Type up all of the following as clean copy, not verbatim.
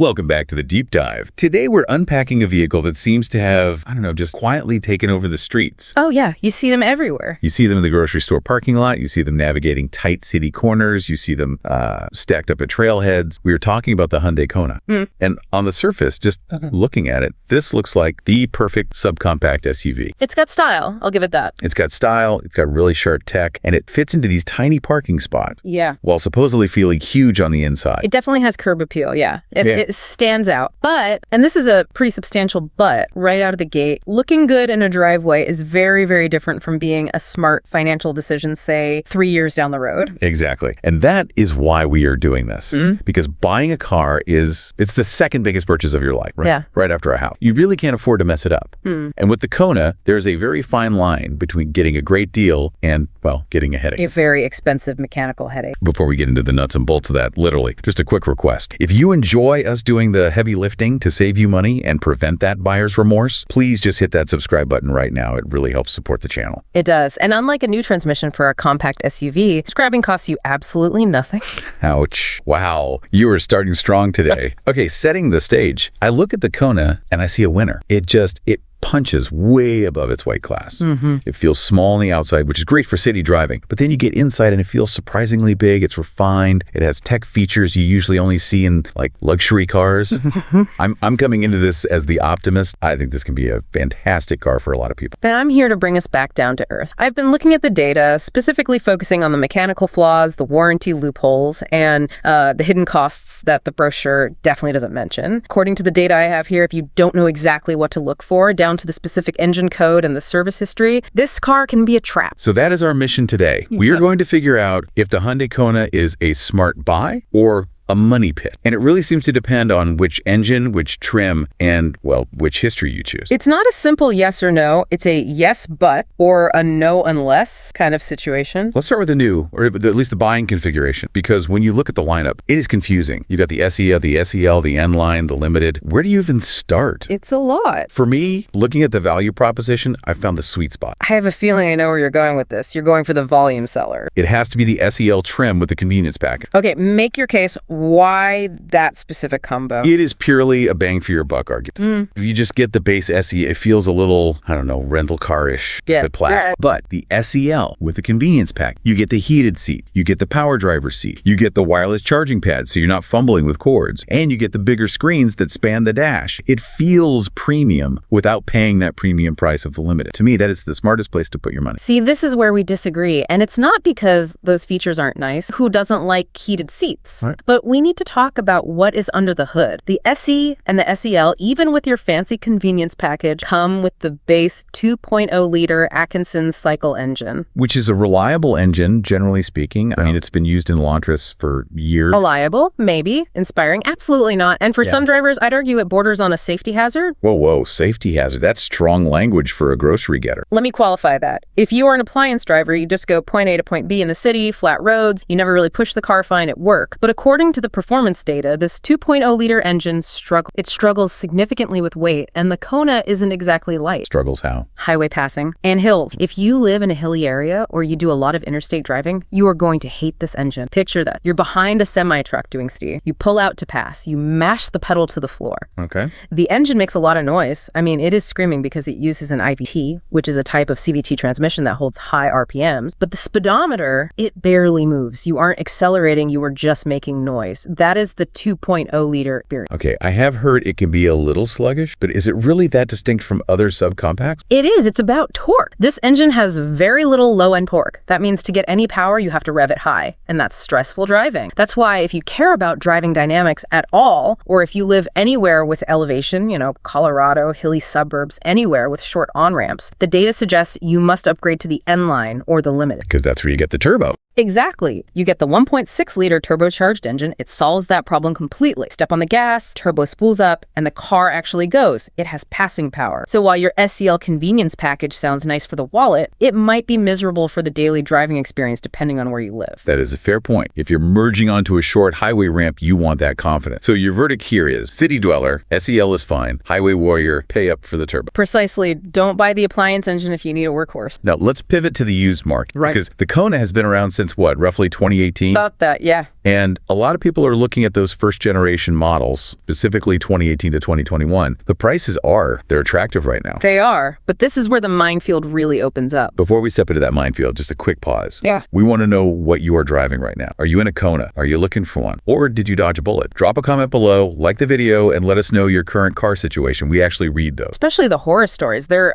Welcome back to the Deep Dive. Today we're unpacking a vehicle that seems to have, just quietly taken over the streets. Oh yeah, you see them everywhere. You see them in the grocery store parking lot. You see them navigating tight city corners. You see them stacked up at trailheads. We were talking about the Hyundai Kona. And on the surface, just looking at it, this looks like the perfect subcompact SUV. It's got style, I'll give it that. It's got style, it's got really sharp tech, and it fits into these tiny parking spots. Yeah. While supposedly feeling huge on the inside. It definitely has curb appeal, yeah. It stands out. But, and this is a pretty substantial but, right out of the gate, looking good in a driveway is very, very different from being a smart financial decision, say, 3 years down the road. Exactly. And that is why we are doing this. Because buying a car it's the second biggest purchase of your life, right? Yeah. Right after a house. You really can't afford to mess it up. And with the Kona, there's a very fine line between getting a great deal and, well, getting a headache. A very expensive mechanical headache. Before we get into the nuts and bolts of that, literally, just a quick request. If you enjoy us doing the heavy lifting to save you money and prevent that buyer's remorse, please just hit that subscribe button right now. It really helps support the channel. It does. And unlike a new transmission for a compact SUV, subscribing costs you absolutely nothing. Ouch. Wow. You are starting strong today. Okay, setting the stage. I look at the Kona and I see a winner. It punches way above its weight class. It feels small on the outside, which is great for city driving. But then you get inside and it feels surprisingly big. It's refined. It has tech features you usually only see in like luxury cars. I'm coming into this as the optimist. I think this can be a fantastic car for a lot of people. Then I'm here to bring us back down to earth. I've been looking at the data, specifically focusing on the mechanical flaws, the warranty loopholes, and the hidden costs that the brochure definitely doesn't mention. According to the data I have here, if you don't know exactly what to look for, down to the specific engine code and the service history, this car can be a trap. So that is our mission today. We are going to figure out if the Hyundai Kona is a smart buy or a money pit. And it really seems to depend on which engine, which trim, and, well, which history you choose. It's not a simple yes or no. It's a yes but or a no unless kind of situation. Let's start with the new, or at least the buying configuration, because when you look at the lineup, it is confusing. You got the SE, the SEL, the N-Line, the Limited. Where do you even start? It's a lot. For me, looking at the value proposition, I found the sweet spot. I have a feeling I know where you're going with this. You're going for the volume seller. It has to be the SEL trim with the convenience package. Okay, make your case. Why that specific combo? It is purely a bang for your buck argument. If you just get the base SE, it feels a little, rental car-ish, bit plastic. But the SEL with the convenience pack, you get the heated seat, you get the power driver seat, you get the wireless charging pad so you're not fumbling with cords, and you get the bigger screens that span the dash. It feels premium without paying that premium price of the Limited. To me, that is the smartest place to put your money. See, this is where we disagree, and it's not because those features aren't nice. Who doesn't like heated seats? Right. But we need to talk about what is under the hood. The SE and the SEL, even with your fancy convenience package, come with the base 2.0-liter Atkinson cycle engine. Which is a reliable engine, generally speaking. I mean, it's been used in Elantris for years. Reliable? Maybe. Inspiring? Absolutely not. And for some drivers, I'd argue it borders on a safety hazard. Whoa, safety hazard. That's strong language for a grocery getter. Let me qualify that. If you are an appliance driver, you just go point A to point B in the city, flat roads, you never really push the car fine at work. But according to the performance data, this 2.0-liter engine struggles significantly with weight, and the Kona isn't exactly light. Struggles how? Highway passing and hills. If you live in a hilly area or you do a lot of interstate driving, you are going to hate this engine. Picture that. You're behind a semi-truck doing steer. You pull out to pass. You mash the pedal to the floor. Okay. The engine makes a lot of noise. I mean, it is screaming because it uses an IVT, which is a type of CVT transmission that holds high RPMs. But the speedometer, it barely moves. You aren't accelerating. You are just making noise. That is the 2.0-liter experience. Okay, I have heard it can be a little sluggish, but is it really that distinct from other subcompacts? It is. It's about torque. This engine has very little low-end torque. That means to get any power, you have to rev it high, and that's stressful driving. That's why if you care about driving dynamics at all, or if you live anywhere with elevation, Colorado, hilly suburbs, anywhere with short on-ramps, the data suggests you must upgrade to the N-Line or the Limited. Because that's where you get the turbo. Exactly. You get the 1.6-liter turbocharged engine. It solves that problem completely. Step on the gas, turbo spools up, and the car actually goes. It has passing power. So while your SEL convenience package sounds nice for the wallet, it might be miserable for the daily driving experience depending on where you live. That is a fair point. If you're merging onto a short highway ramp, you want that confidence. So your verdict here is city dweller, SEL is fine, highway warrior, pay up for the turbo. Precisely. Don't buy the appliance engine if you need a workhorse. Now let's pivot to the used market. Right. Because the Kona has been around since since what, roughly 2018? Thought that, yeah. And a lot of people are looking at those first generation models, specifically 2018 to 2021. The prices they're attractive right now. They are, but this is where the minefield really opens up. Before we step into that minefield, just a quick pause. Yeah. We want to know what you are driving right now. Are you in a Kona? Are you looking for one? Or did you dodge a bullet? Drop a comment below, like the video, and let us know your current car situation. We actually read those. Especially the horror stories. They're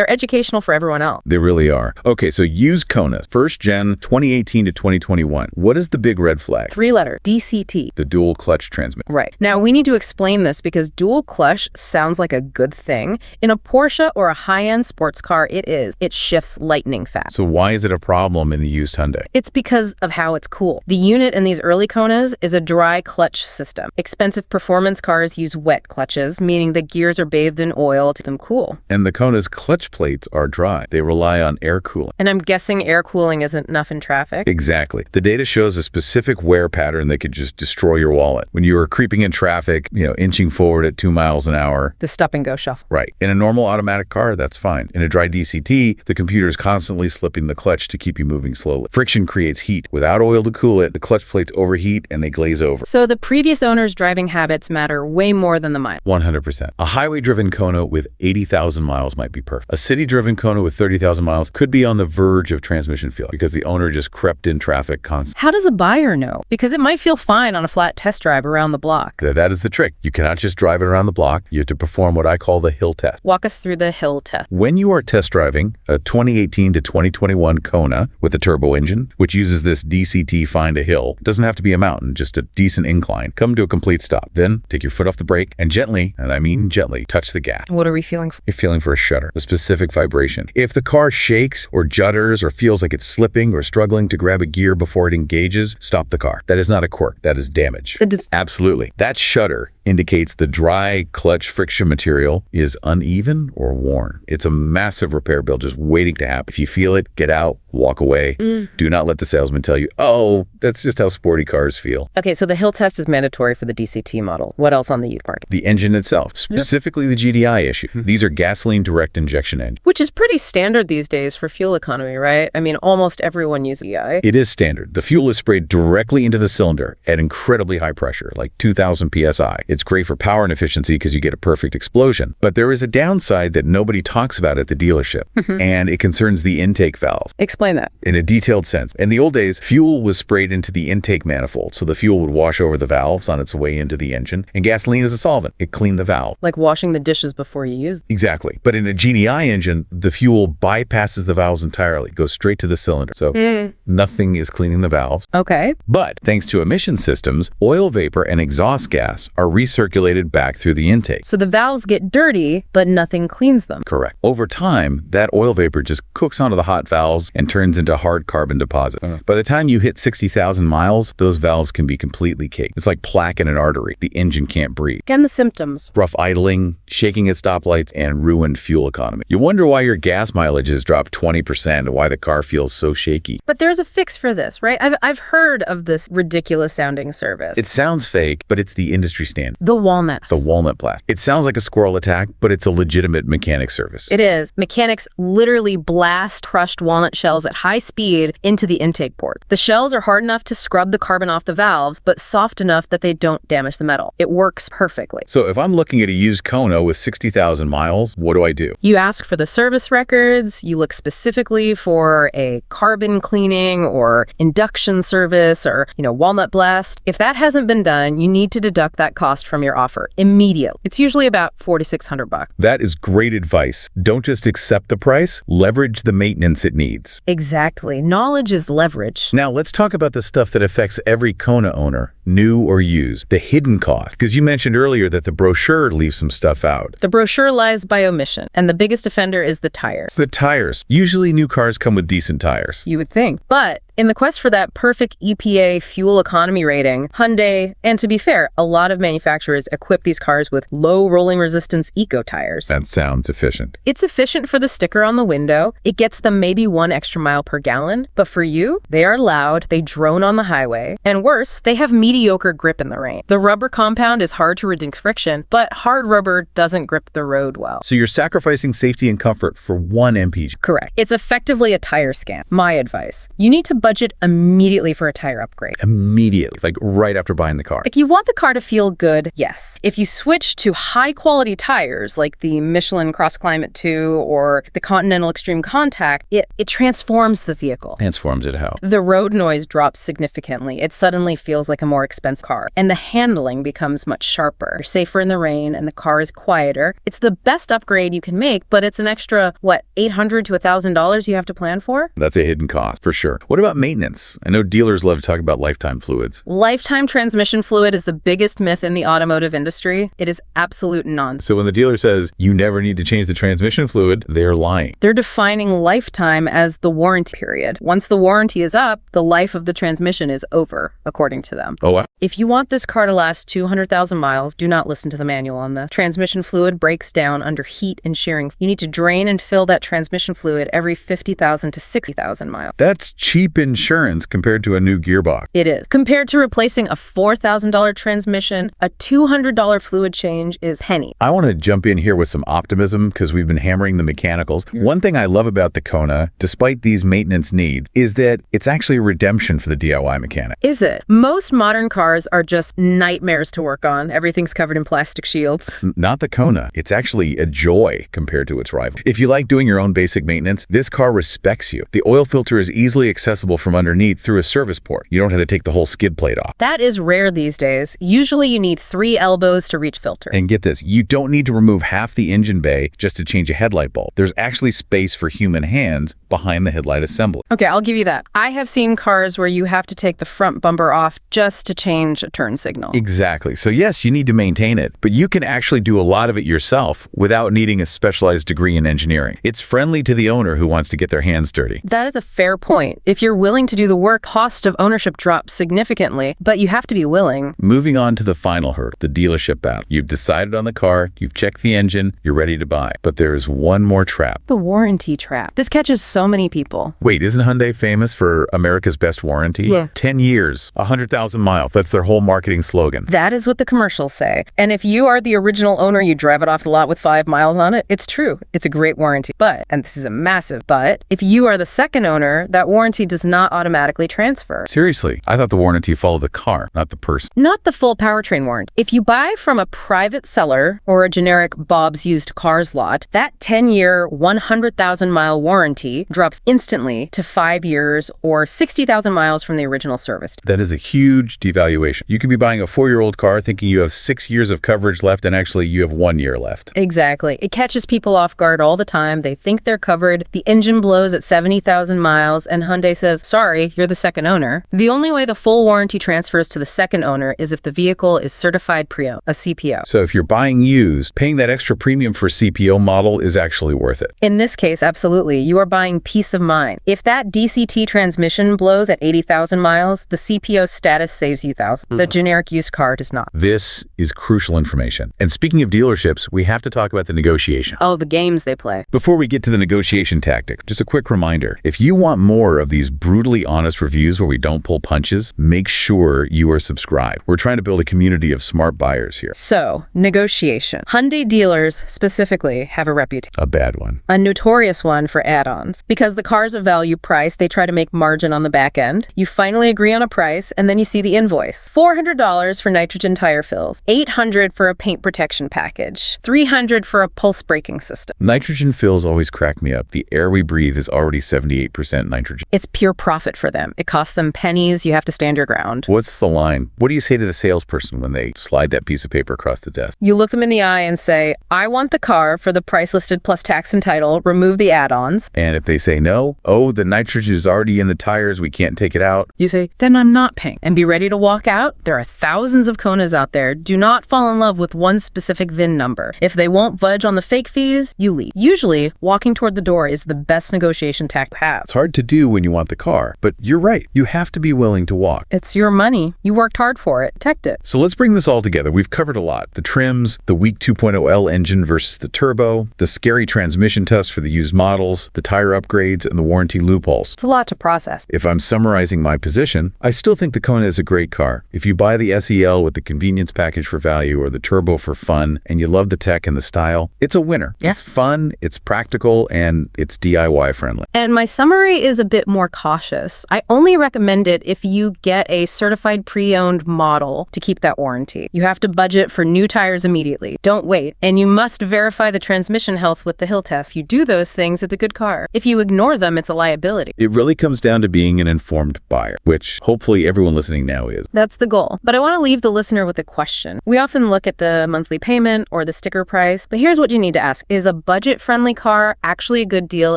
educational for everyone else. They really are. Okay, so used Konas, first gen 2018 to 2021. What is the big red flag? 3-letter, DCT. The dual clutch transmission. Right. Now, we need to explain this because dual clutch sounds like a good thing. In a Porsche or a high-end sports car, it is. It shifts lightning fast. So why is it a problem in the used Hyundai? It's because of how it's cool. The unit in these early Konas is a dry clutch system. Expensive performance cars use wet clutches, meaning the gears are bathed in oil to keep them cool. And the Kona's clutch plates are dry. They rely on air cooling. And I'm guessing air cooling isn't enough in traffic? Exactly. The data shows a specific wear pattern that could just destroy your wallet. When you are creeping in traffic, inching forward at 2 miles an hour. The stop-and-go shuffle. Right. In a normal automatic car, that's fine. In a dry DCT, the computer is constantly slipping the clutch to keep you moving slowly. Friction creates heat. Without oil to cool it, the clutch plates overheat and they glaze over. So the previous owner's driving habits matter way more than the mile. 100%. A highway-driven Kona with 80,000 miles might be perfect. A city-driven Kona with 30,000 miles could be on the verge of transmission failure because the owner just crept in traffic constantly. How does a buyer know? Because it might feel fine on a flat test drive around the block. That is the trick. You cannot just drive it around the block. You have to perform what I call the hill test. Walk us through the hill test. When you are test driving a 2018 to 2021 Kona with a turbo engine, which uses this DCT find a hill, it doesn't have to be a mountain, just a decent incline, come to a complete stop. Then take your foot off the brake and gently, and I mean gently, touch the gas. What are we feeling for? You're feeling for a shudder, a specific vibration. If the car shakes or judders or feels like it's slipping or struggling to grab a gear before it engages, stop the car. That is not a quirk. That is damage. Absolutely. That shudder indicates the dry clutch friction material is uneven or worn. It's a massive repair bill just waiting to happen. If you feel it, get out, walk away. Do not let the salesman tell you, oh, that's just how sporty cars feel. Okay, so the hill test is mandatory for the DCT model. What else on the used market? The engine itself, specifically the GDI issue. These are gasoline direct injection engines. Which is pretty standard these days for fuel economy, right? I mean, almost everyone uses GDI. It is standard. The fuel is sprayed directly into the cylinder at incredibly high pressure, like 2,000 PSI. It's great for power and efficiency because you get a perfect explosion. But there is a downside that nobody talks about at the dealership, and it concerns the intake valve. Explain that. In a detailed sense. In the old days, fuel was sprayed into the intake manifold, so the fuel would wash over the valves on its way into the engine, and gasoline is a solvent. It cleaned the valve. Like washing the dishes before you use them. Exactly. But in a GDI engine, the fuel bypasses the valves entirely, goes straight to the cylinder. So nothing is cleaning the valves. Okay. But thanks to emission systems, oil vapor and exhaust gas are recirculated back through the intake. So the valves get dirty, but nothing cleans them. Correct. Over time, that oil vapor just cooks onto the hot valves and turns into hard carbon deposit. By the time you hit 60,000 miles, those valves can be completely caked. It's like plaque in an artery. The engine can't breathe. Again, the symptoms. Rough idling, shaking at stoplights, and ruined fuel economy. You wonder why your gas mileage has dropped 20% and why the car feels so shaky. But there's a fix for this, right? I've heard of this ridiculous sounding service. It sounds fake, but it's the industry standard. The walnut. The walnut blast. It sounds like a squirrel attack, but it's a legitimate mechanic service. It is. Mechanics literally blast crushed walnut shells at high speed into the intake port. The shells are hard enough to scrub the carbon off the valves, but soft enough that they don't damage the metal. It works perfectly. So if I'm looking at a used Kona with 60,000 miles, what do I do? You ask for the service records, you look specifically for a carbon cleaning or induction service or, walnut blast. If that hasn't been done, you need to deduct that cost from your offer immediately. It's usually about $4,600. That is great advice. Don't just accept the price, leverage the maintenance it needs. Exactly. Knowledge is leverage. Now let's talk about the stuff that affects every Kona owner, new or used, the hidden cost. Because you mentioned earlier that the brochure leaves some stuff out. The brochure lies by omission, and the biggest offender is the tires. The tires. Usually new cars come with decent tires. You would think. But in the quest for that perfect EPA fuel economy rating, Hyundai, and to be fair, a lot of manufacturers equip these cars with low rolling resistance eco tires. That sounds efficient. It's efficient for the sticker on the window. It gets them maybe 1 extra mile per gallon. But for you, they are loud, they drone on the highway, and worse, they have mediocre grip in the rain. The rubber compound is hard to reduce friction, but hard rubber doesn't grip the road well. So you're sacrificing safety and comfort for 1 MPG. Correct. It's effectively a tire scam. My advice. You need to budget immediately for a tire upgrade. Immediately, like right after buying the car. Like, you want the car to feel good, yes. If you switch to high-quality tires like the Michelin Cross Climate 2 or the Continental Extreme Contact, it transforms the vehicle. Transforms it how? The road noise drops significantly. It suddenly feels like a more expensive car, and the handling becomes much sharper. You're safer in the rain, and the car is quieter. It's the best upgrade you can make, but it's an extra, $800 to $1,000 you have to plan for? That's a hidden cost, for sure. What about maintenance? I know dealers love to talk about lifetime fluids. Lifetime transmission fluid is the biggest myth in the automotive industry. It is absolute nonsense. So when the dealer says you never need to change the transmission fluid, they're lying. They're defining lifetime as the warranty period. Once the warranty is up, the life of the transmission is over, according to them. Oh, wow. If you want this car to last 200,000 miles, do not listen to the manual on this. Transmission fluid breaks down under heat and shearing. You need to drain and fill that transmission fluid every 50,000 to 60,000 miles. That's cheap insurance compared to a new gearbox. It is. Compared to replacing a $4,000 transmission, a $200 fluid change is penny. I want to jump in here with some optimism because we've been hammering the mechanicals. One thing I love about the Kona, despite these maintenance needs, is that it's actually a redemption for the DIY mechanic. Is it? Most modern cars are just nightmares to work on. Everything's covered in plastic shields. Not the Kona. It's actually a joy compared to its rival. If you like doing your own basic maintenance, this car respects you. The oil filter is easily accessible from underneath through a service port. You don't have to take the whole skid plate off. That is rare these days. Usually you need 3 elbows to reach filter. And get this, you don't need to remove half the engine bay just to change a headlight bulb. There's actually space for human hands behind the headlight assembly. Okay, I'll give you that. I have seen cars where you have to take the front bumper off just to change a turn signal. Exactly. So yes, you need to maintain it, but you can actually do a lot of it yourself without needing a specialized degree in engineering. It's friendly to the owner who wants to get their hands dirty. That is a fair point. If you're willing to do the work, cost of ownership drops significantly, but you have to be willing. Moving on to the final hurdle, the dealership battle. You've decided on the car, you've checked the engine, you're ready to buy. But there is one more trap. The warranty trap. This catches so many people. Wait, isn't Hyundai famous for America's best warranty? Yeah. 10 years, 100,000 miles. That's their whole marketing slogan. That is what the commercials say. And if you are the original owner, you drive it off the lot with 5 miles on it, it's true. It's a great warranty. But, and this is a massive but, if you are the second owner, that warranty does not automatically transfer. Seriously, I thought the warranty followed the car, not the person. Not the full powertrain warranty. If you buy from a private seller or a generic Bob's Used Cars lot, that 10-year, 100,000-mile warranty drops instantly to 5 years or 60,000 miles from the original service. That is a huge devaluation. You could be buying a 4-year-old car thinking you have 6 years of coverage left, and actually you have 1 year left. Exactly. It catches people off guard all the time. They think they're covered. The engine blows at 70,000 miles, and Hyundai says, sorry, you're the second owner. The only way the full warranty transfers to the second owner is if the vehicle is certified pre-owned, a CPO. So if you're buying used, paying that extra premium for a CPO model is actually worth it. In this case, absolutely. You are buying peace of mind. If that DCT transmission blows at 80,000 miles, the CPO status saves you thousands. The generic used car does not. This is crucial information. And speaking of dealerships, we have to talk about the negotiation. Oh, the games they play. Before we get to the negotiation tactics, just a quick reminder. If you want more of these brutally honest reviews where we don't pull punches, make sure you are subscribed. We're trying to build a community of smart buyers here. So, negotiation. Hyundai dealers specifically have a reputation. A bad one. A notorious one for add-ons. Because the car's a value price, they try to make margin on the back end. You finally agree on a price, and then you see the invoice. $400 for nitrogen tire fills, $800 for a paint protection package, $300 for a pulse braking system. Nitrogen fills always crack me up. The air we breathe is already 78% nitrogen. It's pure profit for them. It costs them pennies. You have to stand your ground. What's the line? What do you say to the salesperson when they slide that piece of paper across the desk? You look them in the eye and say, I want the car for the price listed plus tax and title, remove the add-ons. And if they say no, oh, the nitrogen is already in the tires, we can't take it out. You say, then I'm not paying. And be ready to walk out. There are thousands of Konas out there. Do not fall in love with one specific VIN number. If they won't budge on the fake fees, you leave. Usually, walking toward the door is the best negotiation tactic to have. It's hard to do when you want the car, but you're right. You have to be willing to walk. It's your money. You worked hard for it. Protect it. So let's bring this all together. We've covered a lot. The trims, the weak 2.0L engine versus the turbo, the scary transmission tests for the used models, the tire upgrades, and the warranty loopholes. It's a lot to process. If I'm summarizing my position, I still think the Kona is a great car. If you buy the SEL with the convenience package for value or the turbo for fun, and you love the tech and the style, it's a winner. Yeah. It's fun, it's practical, and it's DIY friendly. And my summary is a bit more cautious. cautious. I only recommend it if you get a certified pre-owned model to keep that warranty. You have to budget for new tires immediately. Don't wait. And you must verify the transmission health with the hill test. If you do those things, it's a good car. If you ignore them, it's a liability. It really comes down to being an informed buyer, which hopefully everyone listening now is. That's the goal. But I want to leave the listener with a question. We often look at the monthly payment or the sticker price, but here's what you need to ask. Is a budget-friendly car actually a good deal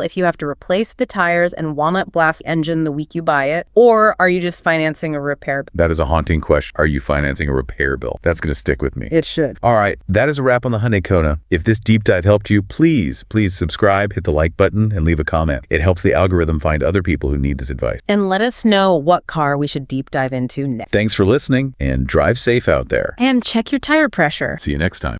if you have to replace the tires and walnut blast engine the week you buy it? Or are you just financing a repair bill? That is a haunting question. Are you financing a repair bill? That's going to stick with me. It should. All right, that is a wrap on the Hyundai Kona. If this deep dive helped you, please subscribe, hit the like button, and leave a comment. It helps the algorithm find other people who need this advice. And let us know what car we should deep dive into next. Thanks for listening, and drive safe out there. And check your tire pressure. See you next time.